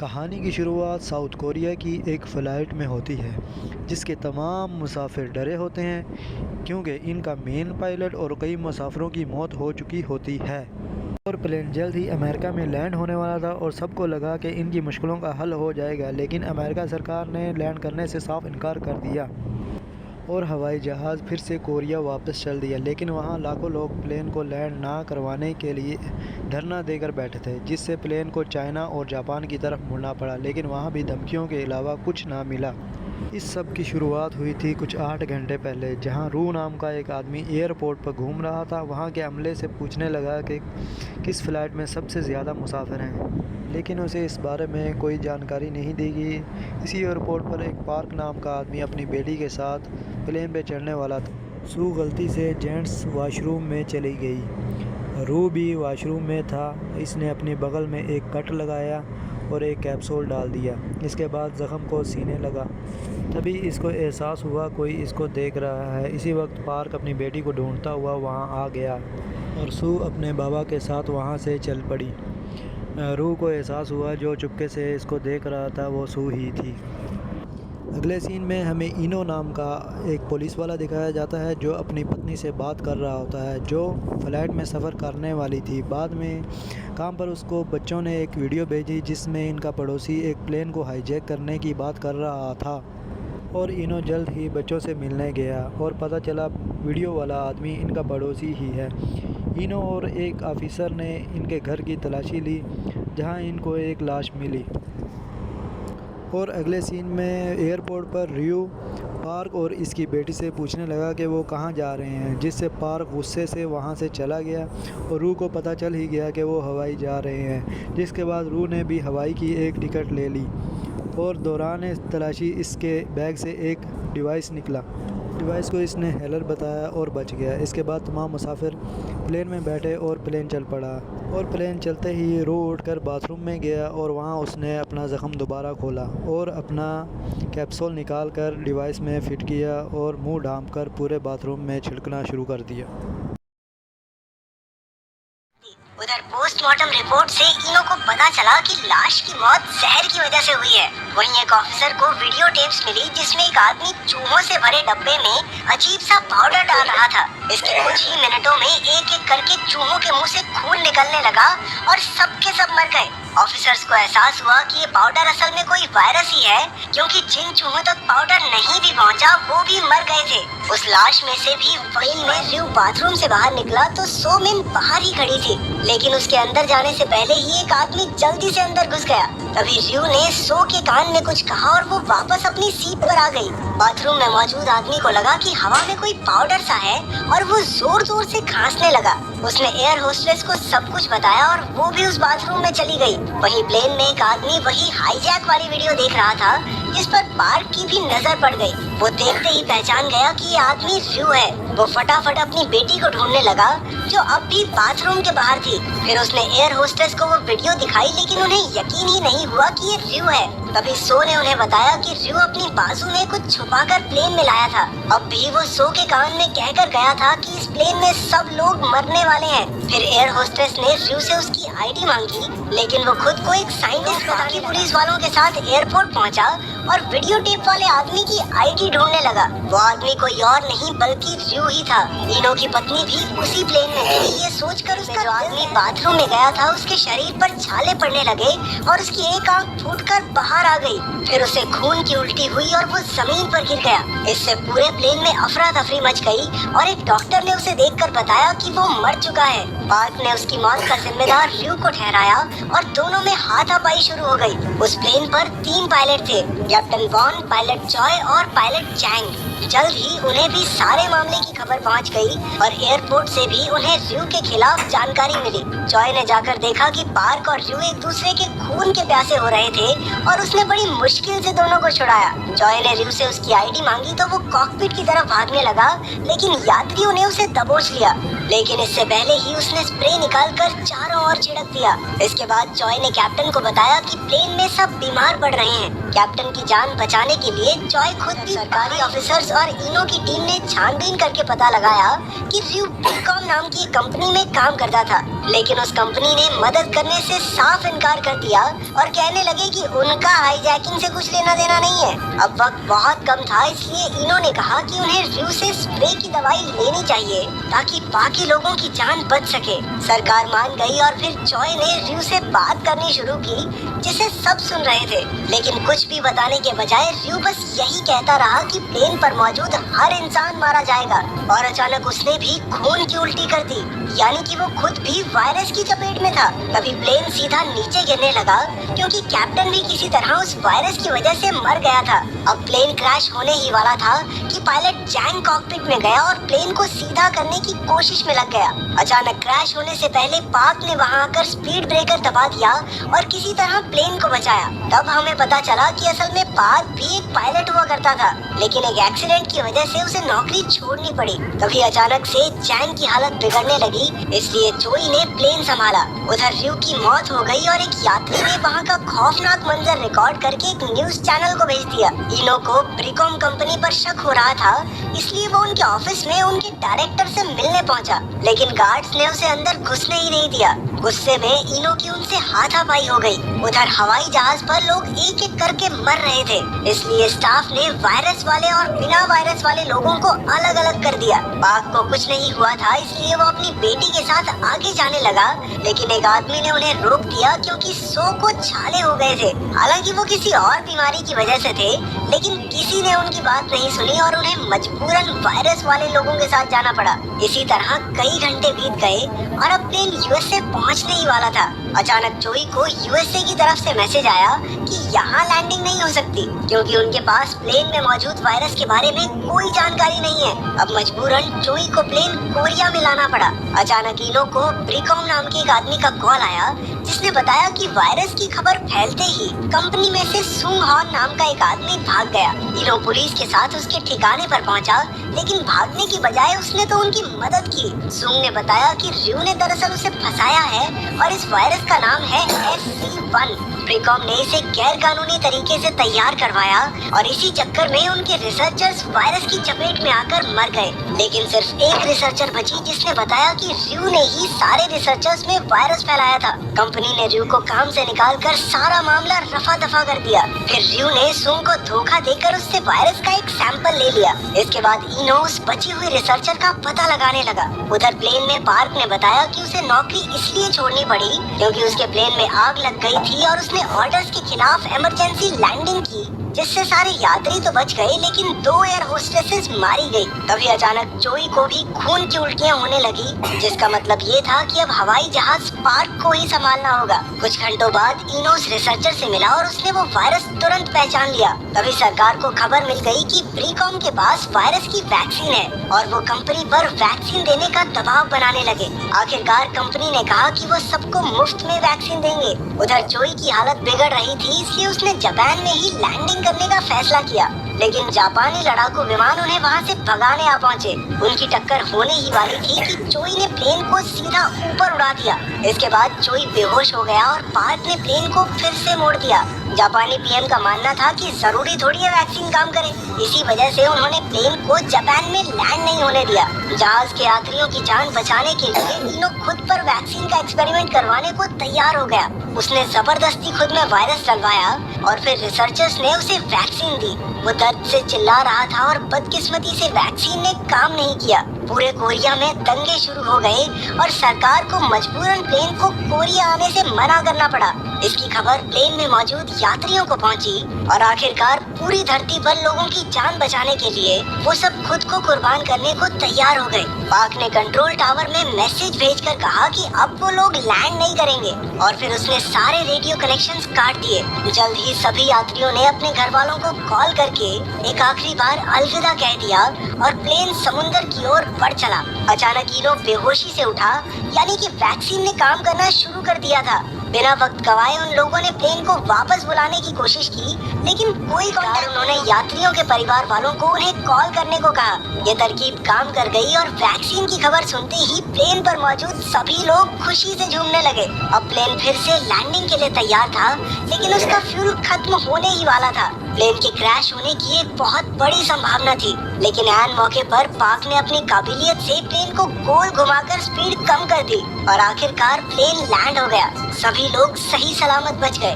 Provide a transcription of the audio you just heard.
कहानी की शुरुआत साउथ कोरिया की एक फ़्लाइट में होती है जिसके तमाम मुसाफिर डरे होते हैं क्योंकि इनका मेन पायलट और कई मुसाफिरों की मौत हो चुकी होती है। और प्लेन जल्द ही अमेरिका में लैंड होने वाला था और सबको लगा कि इनकी मुश्किलों का हल हो जाएगा, लेकिन अमेरिका सरकार ने लैंड करने से साफ इनकार कर दिया और हवाई जहाज़ फिर से कोरिया वापस चल दिया। लेकिन वहाँ लाखों लोग प्लेन को लैंड ना करवाने के लिए धरना देकर बैठे थे, जिससे प्लेन को चाइना और जापान की तरफ मुड़ना पड़ा, लेकिन वहाँ भी धमकियों के अलावा कुछ ना मिला। इस सब की शुरुआत हुई थी कुछ 8 घंटे पहले, जहां रू नाम का एक आदमी एयरपोर्ट पर घूम रहा था। वहां के अमले से पूछने लगा कि किस फ़्लाइट में सबसे ज़्यादा मुसाफिर हैं, लेकिन उसे इस बारे में कोई जानकारी नहीं दी गई। इसी एयरपोर्ट पर एक पार्क नाम का आदमी अपनी बेटी के साथ प्लेन पे चढ़ने वाला था। सू गलती से जेंट्स वॉशरूम में चली गई। रू भी वॉशरूम में था। इसने अपने बगल में एक कट लगाया और एक कैप्सूल डाल दिया। इसके बाद ज़ख़म को सीने लगा। तभी इसको एहसास हुआ कोई इसको देख रहा है। इसी वक्त पार्क अपनी बेटी को ढूंढता हुआ वहां आ गया और सू अपने बाबा के साथ वहां से चल पड़ी। रू को एहसास हुआ जो चुपके से इसको देख रहा था वो सू ही थी। अगले सीन में हमें इनो नाम का एक पुलिस वाला दिखाया जाता है जो अपनी पत्नी से बात कर रहा होता है, जो फ़्लाइट में सफ़र करने वाली थी। बाद में काम पर उसको बच्चों ने एक वीडियो भेजी जिसमें इनका पड़ोसी एक प्लेन को हाईजैक करने की बात कर रहा था और इनो जल्द ही बच्चों से मिलने गया और पता चला वीडियो वाला आदमी इनका पड़ोसी ही है। इनो और एक ऑफिसर ने इनके घर की तलाशी ली जहां इनको एक लाश मिली। और अगले सीन में एयरपोर्ट पर रियो पार्क और इसकी बेटी से पूछने लगा कि वो कहाँ जा रहे हैं, जिससे पार्क गुस्से से वहाँ से चला गया और रू को पता चल ही गया कि वो हवाई जा रहे हैं। जिसके बाद रू ने भी हवाई की एक टिकट ले ली और दौरान तलाशी इसके बैग से एक डिवाइस निकला। डिवाइस को इसने हेलर बताया और बच गया। इसके बाद तमाम मुसाफिर प्लेन में बैठे और प्लेन चल पड़ा और प्लेन चलते ही रू उठकर बाथरूम में गया और वहाँ उसने अपना ज़ख़म दोबारा खोला और अपना कैप्सूल निकाल कर डिवाइस में फ़िट किया और मुंह ढाँप कर पूरे बाथरूम में छिड़कना शुरू कर दिया। उधर पोस्टमार्टम रिपोर्ट से इनो को पता चला कि लाश की मौत जहर की वजह से हुई है। वहीं एक ऑफिसर को वीडियो टेप्स मिली जिसमें एक आदमी चूहों से भरे डब्बे में अजीब सा पाउडर डाल रहा था। इसके कुछ ही मिनटों में एक एक करके चूहों के मुंह से खून निकलने लगा और सबके सब मर गए। ऑफिसर्स को एहसास हुआ कि ये पाउडर असल में कोई वायरस ही है, क्योंकि जिन चूहों तक पाउडर नहीं भी पहुंचा वो भी मर गए थे। उस लाश में से भी वही में रियो बाथरूम से बाहर निकला तो सो मिन बाहर ही खड़ी थी, लेकिन उसके अंदर जाने से पहले ही एक आदमी जल्दी से अंदर घुस गया। तभी रियो ने सो के कान में कुछ कहा और वो वापस अपनी सीट पर आ गई। बाथरूम में मौजूद आदमी को लगा कि हवा में कोई पाउडर सा है और वो जोर जोर से खांसने लगा। उसने एयर होस्टेस को सब कुछ बताया और वो भी उस बाथरूम में चली गई। वहीं प्लेन में एक आदमी वही हाईजैक वाली वीडियो देख रहा था जिस पर पार्क की भी नजर पड़ गई। वो देखते ही पहचान गया कि ये आदमी रियो है। वो फटाफट अपनी बेटी को ढूंढने लगा जो अब भी बाथरूम के बाहर थी। फिर उसने एयर होस्टेस को वो वीडियो दिखाई, लेकिन उन्हें यकीन ही नहीं हुआ कि ये रियो है। तभी सो ने उन्हें बताया कि रियो अपनी बाजू में कुछ छुपाकर प्लेन में लाया था। अब भी वो सो के कान में कहकर गया था कि इस प्लेन में सब लोग मरने वाले हैं। फिर एयर होस्टेस ने रियो से उसकी आईडी मांगी, लेकिन वो खुद को एक साइंटिस्ट बाकी पुलिस वालों के साथ एयरपोर्ट पहुंचा और वीडियो टेप वाले आदमी की आईडी ढूंढने लगा। वो आदमी कोई और नहीं बल्कि रियो ही था। इनो की पत्नी भी उसी प्लेन में थी। ये सोचकर उसका जो आदमी बाथरूम में गया था उसके शरीर पर छाले पड़ने लगे और उसकी एक आंख फूटकर बाहर आ गई। फिर उसे खून की उल्टी हुई और वो जमीन पर गिर गया। इससे पूरे प्लेन में अफरा तफरी मच गई और एक डॉक्टर ने उसे देखकर बताया कि वो मर चुका है। पार्क ने उसकी मौत का जिम्मेदार रियो को ठहराया और दोनों में हाथापाई शुरू हो गई। उस प्लेन पर 3 पायलट थे, कैप्टन वॉन, पायलट चॉय और पायलट चैंग। जल्द ही उन्हें भी सारे मामले की खबर पहुंच गई और एयरपोर्ट से भी उन्हें रियो के खिलाफ जानकारी मिली। चॉय ने जाकर देखा कि पार्क और रियो एक दूसरे के खून के प्यासे हो रहे थे और उसने बड़ी मुश्किल से दोनों को छुड़ाया। चॉय ने रियो से उसकी आईडी मांगी तो वो कॉकपिट की तरफ भागने लगा, लेकिन यात्रियों ने उसे दबोच लिया। लेकिन इससे पहले ही उसने स्प्रे निकालकर चारों ओर छिड़क दिया। इसके बाद जॉय ने कैप्टन को बताया कि प्लेन में सब बीमार पड़ रहे हैं। कैप्टन की जान बचाने के लिए जॉय खुद भी सरकारी ऑफिसर्स और इनो की टीम ने छानबीन करके पता लगाया कि र्यू ब्रिकॉम नाम की कंपनी में काम करता था, लेकिन उस कंपनी ने मदद करने से साफ इनकार कर दिया और कहने लगे कि उनका हाईजैकिंग से कुछ लेना देना नहीं है। अब वक्त बहुत कम था, इसलिए इनो ने कहा कि उन्हें र्यू से स्प्रे की दवाई लेनी चाहिए ताकि बाकी लोगों की जान बच सके। सरकार मान गई और फिर जॉय ने र्यू से बात करनी शुरू की, जिसे सब सुन रहे थे, लेकिन कुछ भी बताने के बजाय र्यू बस यही कहता रहा कि प्लेन पर मौजूद हर इंसान मारा जाएगा। और अचानक उसने भी खून की उल्टी कर दी, यानी कि वो खुद भी वायरस की चपेट में था। तभी प्लेन सीधा नीचे गिरने लगा, क्योंकि कैप्टन भी किसी तरह उस वायरस की वजह से मर गया था। अब प्लेन क्रैश होने ही वाला था कि पायलट जैंग कॉकपिट में गया और प्लेन को सीधा करने की कोशिश में लग गया। अचानक क्रैश होने से पहले पार्क ने वहां आकर स्पीड ब्रेकर दबा दिया और किसी तरह प्लेन को बचाया। तब हमें पता चला कि असल में पार्क भी एक पायलट हुआ करता था, लेकिन एक एक्सीडेंट की वजह से उसे नौकरी छोड़नी पड़ी। तभी अचानक से जैंग की हालत बिगड़ने लगी, इसलिए जोई ने प्लेन संभाला। उधर र्यू की मौत हो गई और एक यात्री ने वहाँ का खौफनाक मंजर रिकॉर्ड करके एक न्यूज चैनल को भेज दिया। इनो को ब्रिकॉम कंपनी पर शक हो रहा था, इसलिए वो उनके ऑफिस में उनके डायरेक्टर से मिलने पहुंचा, लेकिन गार्ड्स ने उसे अंदर घुसने ही नहीं दिया। गुस्से में इनो की उनसे हाथापाई हो गई। उधर हवाई जहाज पर लोग एक एक करके मर रहे थे, इसलिए स्टाफ ने वायरस वाले और बिना वायरस वाले लोगों को अलग अलग कर दिया। पार्क को कुछ नहीं हुआ था, इसलिए वो अपनी बेटी के साथ आगे जाने लगा, लेकिन एक आदमी ने उन्हें रोक दिया क्योंकि सो को छाले हो गए थे। हालांकि वो किसी और बीमारी की वजह से थे, लेकिन किसी ने उनकी बात नहीं सुनी और उन्हें मजबूरन वायरस वाले लोगों के साथ जाना पड़ा। इसी तरह कई घंटे बीत गए और अब प्लेन यूएसए पहुंचने ही वाला था। अचानक जोई को यूएसए की तरफ से मैसेज आया कि यहाँ लैंडिंग नहीं हो सकती, क्योंकि उनके पास प्लेन में मौजूद वायरस के बारे में कोई जानकारी नहीं है। अब मजबूरन जोई को प्लेन कोरिया में लाना पड़ा। अचानक इनो को ब्रिकॉम नाम के एक आदमी का कॉल आया, जिसने बताया कि वायरस की खबर फैलते ही कंपनी में से सुंग हॉन नाम का एक आदमी भाग गया। इनो पुलिस के साथ उसके ठिकाने पर पहुंचा, लेकिन भागने की बजाय उसने तो उनकी मदद की। सुंग ने बताया कि र्यू ने दरअसल उसे फंसाया है और इस वायरस का नाम है SC1। ब्रिकॉम ने इसे गैर कानूनी तरीके से तैयार करवाया और इसी चक्कर में उनके रिसर्चर्स वायरस की चपेट में आकर मर गए। लेकिन सिर्फ एक रिसर्चर बची, जिसने बताया कि र्यू ने ही सारे रिसर्चर्स में वायरस फैलाया था। कंपनी ने र्यू को काम से निकालकर सारा मामला रफा दफा कर दिया। फिर र्यू ने सुंग को धोखा देकर उससे वायरस का एक सैंपल ले लिया। इसके बाद इनो उस बची हुई रिसर्चर का पता लगाने लगा। उधर प्लेन में पार्क ने बताया कि उसे नौकरी इसलिए छोड़नी पड़ी क्योंकि उसके प्लेन में आग लग गई थी और उसने ऑर्डर्स के खिलाफ इमरजेंसी लैंडिंग की, जिससे सारे यात्री तो बच गए, लेकिन 2 एयर होस्टेसेस मारी गई। तभी अचानक जोई को भी खून की उल्टियां होने लगी, जिसका मतलब ये था कि अब हवाई जहाज पार्क को ही संभालना होगा। कुछ घंटों बाद इनो उस रिसर्चर से मिला और उसने वो वायरस तुरंत पहचान लिया। तभी सरकार को खबर मिल गई कि ब्रिकॉम के पास वायरस की वैक्सीन है और वो कंपनी पर वैक्सीन देने का दबाव बनाने लगे। आखिरकार कंपनी ने कहा कि वो सबको मुफ्त में वैक्सीन देंगे। उधर जोई की हालत बिगड़ रही थी, इसलिए उसने जापान में ही लैंडिंग करने का फैसला किया, लेकिन जापानी लड़ाकू विमान उन्हें वहां से भगाने आ पहुंचे। उनकी टक्कर होने ही वाली थी कि जोई ने प्लेन को सीधा ऊपर उड़ा दिया। इसके बाद जोई बेहोश हो गया और पार्क ने प्लेन को फिर से मोड़ दिया। जापानी पीएम का मानना था कि जरूरी थोड़ी है वैक्सीन काम करे, इसी वजह से उन्होंने प्लेन को जापान में लैंड नहीं होने दिया। जहाज के यात्रियों की जान बचाने के लिए इनो खुद पर वैक्सीन का एक्सपेरिमेंट करवाने को तैयार हो गया। उसने जबरदस्ती खुद में वायरस डलवाया और फिर रिसर्चर्स ने उसे वैक्सीन दी। वो दर्द से चिल्ला रहा था और बदकिस्मती से वैक्सीन ने काम नहीं किया। पूरे कोरिया में दंगे शुरू हो गए और सरकार को मजबूरन प्लेन को कोरिया आने से मना करना पड़ा। इसकी खबर प्लेन में मौजूद यात्रियों को पहुंची और आखिरकार पूरी धरती पर लोगों की जान बचाने के लिए वो सब खुद को कुर्बान करने को तैयार हो गए। पार्क ने कंट्रोल टावर में मैसेज भेजकर कहा कि अब वो लोग लैंड नहीं करेंगे और फिर उसने सारे रेडियो कनेक्शंस काट दिए। जल्द ही सभी यात्रियों ने अपने घर वालों को कॉल करके एक आखिरी बार अलविदा कह दिया और प्लेन समुंदर की ओर बढ़ चला। अचानक इनो बेहोशी से उठा, यानी कि वैक्सीन ने काम करना शुरू कर दिया था। बिना वक्त गवाए उन लोगों ने प्लेन को वापस बुलाने की कोशिश की, लेकिन कोई कांटेक्ट। उन्होंने यात्रियों के परिवार वालों को उन्हें कॉल करने को कहा। ये तरकीब काम कर गई और वैक्सीन की खबर सुनते ही प्लेन पर मौजूद सभी लोग खुशी से झूमने लगे। अब प्लेन फिर से लैंडिंग के लिए तैयार था, लेकिन उसका फ्यूल खत्म होने ही वाला था। प्लेन के क्रैश होने की एक बहुत बड़ी संभावना थी, लेकिन ऐन मौके पर पाक ने अपनी काबिलियत से प्लेन को गोल घुमाकर स्पीड कम कर दी और आखिरकार प्लेन लैंड हो गया। सभी लोग सही सलामत बच गए।